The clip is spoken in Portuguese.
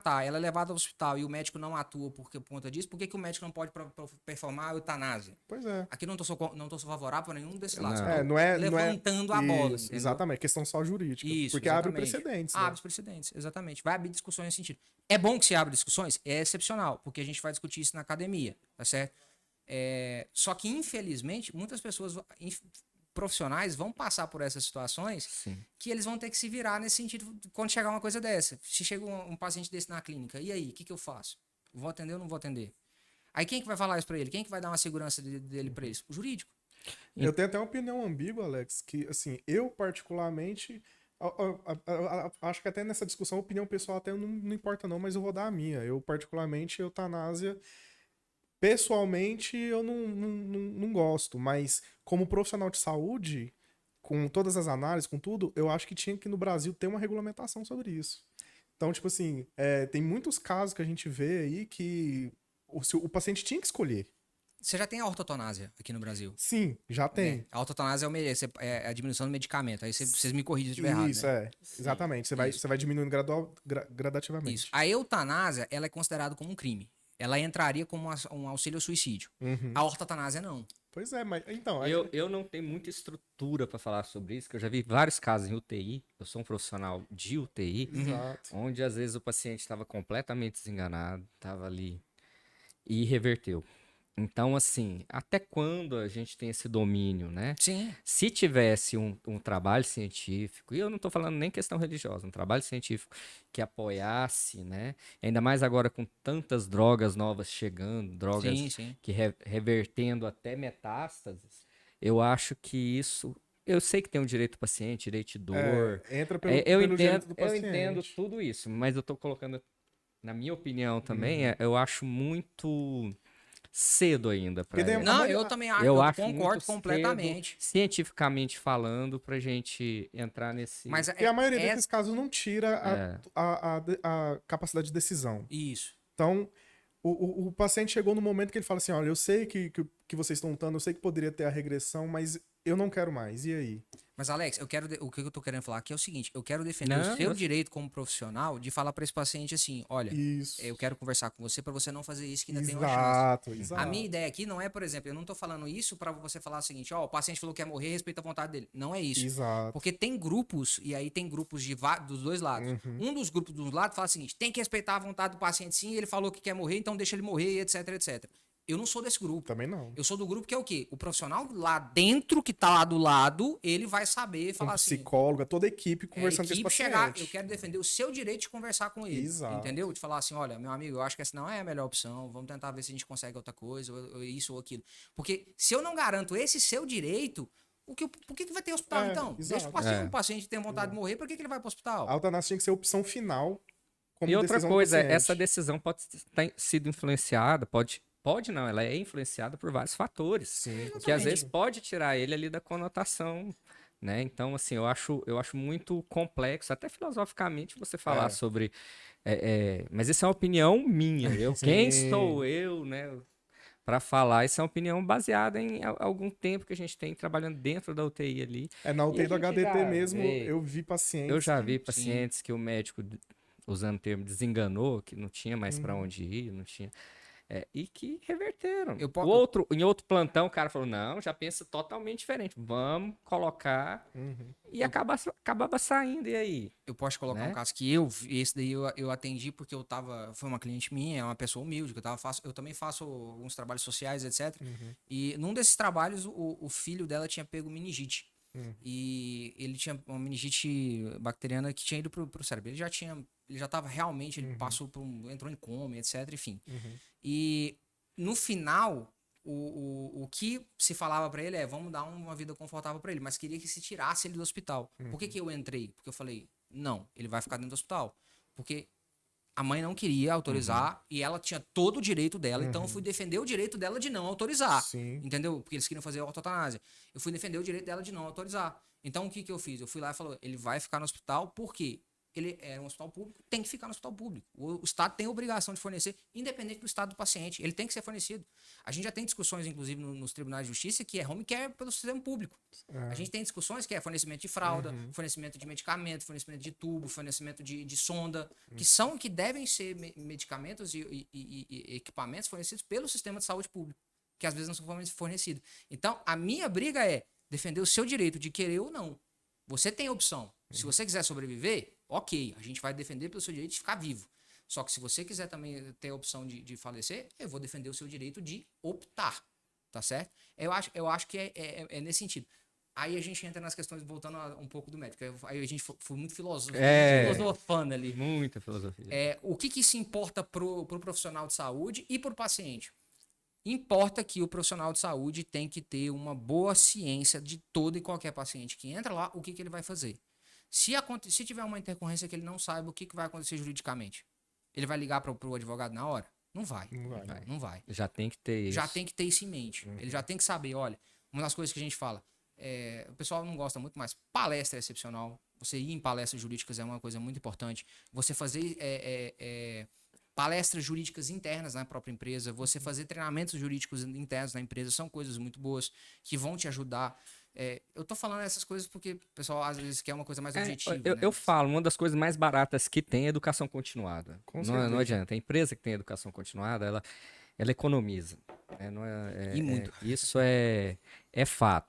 ela é levada ao hospital e o médico não atua por conta disso, por que o médico não pode performar a eutanásia? Pois é. Aqui não sou favorável para nenhum desses lados. Não. Não é levantando a bola, isso, entendeu? exatamente, questão só jurídica. Isso, porque exatamente. abre precedentes, né? Abre os precedentes, exatamente. Vai abrir discussões nesse sentido. É bom que se abra discussões? É excepcional, porque a gente vai discutir isso na academia, tá certo? Só que, infelizmente, muitas pessoas, profissionais, vão passar por essas situações Sim. que eles vão ter que se virar nesse sentido quando chegar uma coisa dessa. Se chega um paciente desse na clínica, e aí, o que eu faço? Vou atender ou não vou atender? Aí quem que vai falar isso pra ele? Quem que vai dar uma segurança dele pra eles? O jurídico. Eu tenho até uma opinião ambígua, Alex, que, assim, eu particularmente, acho que até nessa discussão, a opinião pessoal até não importa não, mas eu vou dar a minha. Eu, particularmente, eutanásia, pessoalmente, eu não gosto, mas como profissional de saúde, com todas as análises, com tudo, eu acho que tinha que no Brasil ter uma regulamentação sobre isso. Então, tipo assim, tem muitos casos que a gente vê aí que o paciente tinha que escolher. Você já tem a ortotonásia aqui no Brasil? Sim, já tem. A ortotonásia é a diminuição do medicamento. Aí vocês me corrigem se eu estiver errado. Isso, né? exatamente. Você vai diminuindo gradativamente. Isso. A eutanásia, ela é considerada como um crime. Ela entraria como um auxílio ao suicídio. A ortotanásia, não. Pois é, mas então... Eu não tenho muita estrutura para falar sobre isso, que eu já vi vários casos em UTI, eu sou um profissional de UTI, Exato. onde às vezes o paciente estava completamente desenganado, estava ali e reverteu. Então, assim, até quando a gente tem esse domínio, né? Sim. Se tivesse um trabalho científico, e eu não estou falando nem questão religiosa, um trabalho científico que apoiasse, né? Ainda mais agora com tantas drogas novas chegando, drogas que revertendo até metástases, eu acho que isso... Eu sei que tem o direito do paciente, direito de dor. Entra pelo direito do paciente. Eu entendo tudo isso, mas eu estou colocando, na minha opinião também, eu acho muito... cedo ainda para isso. Não, eu também acho, eu concordo completamente. Cedo, cientificamente falando, pra gente entrar nesse... Mas a maioria desses casos não tira a capacidade de decisão. Isso. Então, o paciente chegou no momento que ele fala assim, olha, eu sei que vocês estão lutando, eu sei que poderia ter a regressão, mas eu não quero mais, e aí? Mas, Alex, o que eu tô querendo falar aqui é o seguinte, eu quero defender o seu direito como profissional de falar para esse paciente assim, olha, eu quero conversar com você para você não fazer isso que ainda tem uma chance. Exato. A minha ideia aqui não é, por exemplo, eu não tô falando isso para você falar o seguinte, o paciente falou que quer morrer, respeita a vontade dele. Não é isso. Exato. Porque tem grupos, e aí tem grupos dos dois lados. Um dos grupos dos lados fala o seguinte, tem que respeitar a vontade do paciente sim, ele falou que quer morrer, então deixa ele morrer, etc, etc. Eu não sou desse grupo. Também não. Eu sou do grupo que é o quê? O profissional lá dentro, que tá lá do lado, ele vai saber falar assim... psicólogo, toda a equipe conversando com esse paciente. Eu quero defender o seu direito de conversar com ele. Exato. Entendeu? De falar assim, olha, meu amigo, eu acho que essa não é a melhor opção, vamos tentar ver se a gente consegue outra coisa, ou isso ou aquilo. Porque se eu não garanto esse seu direito, por que vai ter hospital então? Exato. Deixa o paciente ter vontade de morrer, por que ele vai pro hospital? A eutanásia tinha que ser a opção final. Como e outra coisa, essa decisão pode ter sido influenciada, Pode não, ela é influenciada por vários fatores. Sim, que às vezes pode tirar ele ali da conotação, né? Então, assim, eu acho muito complexo, até filosoficamente, você falar sobre... mas isso é uma opinião minha. Quem sou eu, né? Para falar, isso é uma opinião baseada em algum tempo que a gente tem trabalhando dentro da UTI ali. Na UTI do HDT mesmo, eu vi pacientes... Eu já vi pacientes que o médico, usando o termo, desenganou, que não tinha mais para onde ir, não tinha... e que reverteram. Em outro plantão, o cara falou, não, já pensa totalmente diferente. Vamos colocar. E acabava saindo, e aí? Eu posso colocar um caso que esse daí eu atendi porque foi uma cliente minha, é uma pessoa humilde, que eu também faço alguns trabalhos sociais, etc. E num desses trabalhos, o filho dela tinha pego meningite. E ele tinha uma meningite bacteriana que tinha ido pro cérebro. Ele já estava realmente, ele entrou em coma, etc, enfim. E no final, o que se falava para ele vamos dar uma vida confortável para ele, mas queria que se tirasse ele do hospital. Por que eu entrei? Porque eu falei, não, ele vai ficar dentro do hospital. Porque a mãe não queria autorizar e ela tinha todo o direito dela, então eu fui defender o direito dela de não autorizar. Sim. Entendeu? Porque eles queriam fazer a ortotanásia. Eu fui defender o direito dela de não autorizar. Então o que eu fiz? Eu fui lá e falei, ele vai ficar no hospital, por quê? ele é um hospital público, tem que ficar no hospital público. O Estado tem a obrigação de fornecer, independente do estado do paciente. Ele tem que ser fornecido. A gente já tem discussões, inclusive, nos tribunais de justiça, que é home care pelo sistema público. A gente tem discussões que é fornecimento de fralda, fornecimento de medicamento, fornecimento de tubo, fornecimento de sonda, que devem ser medicamentos e equipamentos fornecidos pelo sistema de saúde público, que às vezes não são fornecidos. Então, a minha briga é defender o seu direito de querer ou não. Você tem opção. Se você quiser sobreviver, ok, a gente vai defender pelo seu direito de ficar vivo. Só que se você quiser também ter a opção de falecer, eu vou defender o seu direito de optar, tá certo? Eu acho que é nesse sentido. Aí a gente entra nas questões, voltando um pouco do médico. Aí a gente foi muito filosofando ali. Muita filosofia. O que isso importa pro profissional de saúde e pro paciente? Importa que o profissional de saúde tem que ter uma boa ciência de todo e qualquer paciente que entra lá, o que ele vai fazer. Se tiver uma intercorrência que ele não saiba o que vai acontecer juridicamente, ele vai ligar para o advogado na hora? Não vai. Não vai. Já tem que ter isso. Já tem que ter isso em mente. Ele já tem que saber, olha, uma das coisas que a gente fala, o pessoal não gosta muito, mas palestra é excepcional. Você ir em palestras jurídicas é uma coisa muito importante. Você fazer palestras jurídicas internas na própria empresa, você fazer treinamentos jurídicos internos na empresa são coisas muito boas que vão te ajudar. Eu tô falando essas coisas porque o pessoal às vezes quer uma coisa mais objetiva. Eu falo, uma das coisas mais baratas que tem é educação continuada. Não adianta. A empresa que tem educação continuada, ela economiza. E muito. Isso é fato.